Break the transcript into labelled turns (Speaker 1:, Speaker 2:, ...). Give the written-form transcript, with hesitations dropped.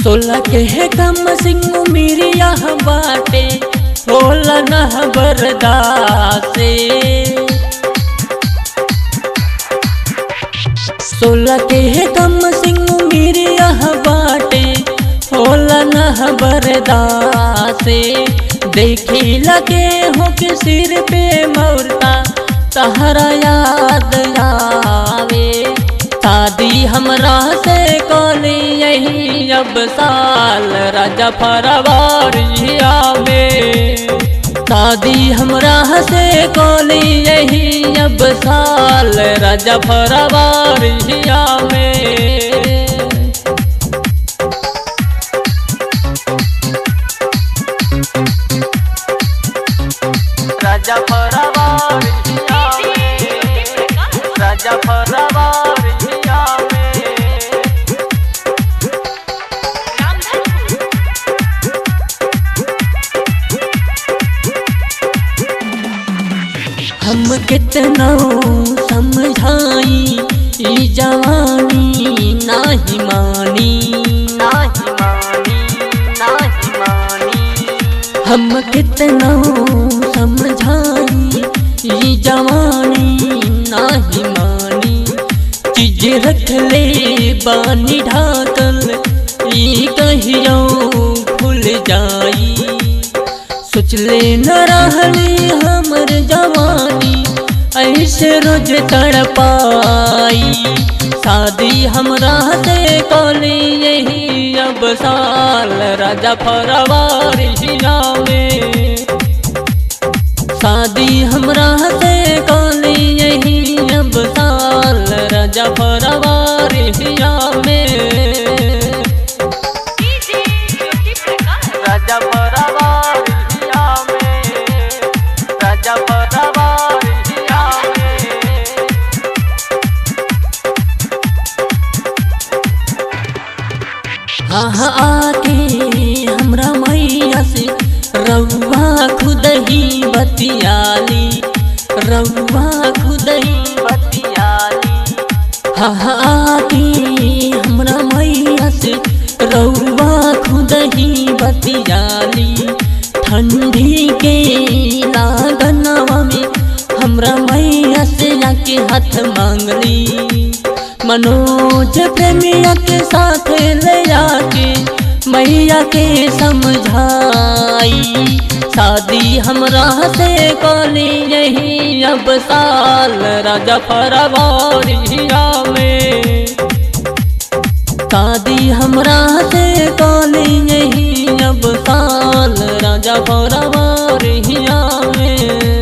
Speaker 1: सोलह के है कम सिंह मेरी यह बाटे होला न बर्दासे। 16 के है कम सिंह मेरी यह बाटे होला न बर्दासे। देखी लगे हो कि सिर पे मौरता तहरा याद आवे। शादी हमरा से कली यही अब साल राजा फरवरिया में। शादी हमरा से कली यही अब साल राजा फरवरिया में। राजा फरवरिया में, राजा फरवरिया में। हम कितना समझाई ई जवानी नाही मानी, नाही मानी, नाही मानी। हम कितना समझाई ई जवानी नाही मानी। चीज रख ले बानी ढाकल ई कहियो भूल जाई। सोच ले न रहली हमर जवानी ऐसे रोज तड़पाई। शादी हमरा से कली यही अब साल राजा फरवरिया में। शादी हमरा से कली यही अब साल राजा फरवरिया में। राजा फरवरिया में, राजा फरवरिया में। हाँ आके हमरा मैया से रउआ खुद ही बतियाली, रउआ खुद ही बतियाली। हाँ आके हमरा मैया से रउआ खुद ही बतियाली। ठंडी के लागनवा में हमरा मैया से आके हाथ मांगली। मनोज प्रेमिया के साथ ले आके मैया के समझाई। शादी हमरा से कली यही अब साल राजा फरवरिया में। शादी हमरा से कली यही अब साल राजा फरवरिया में।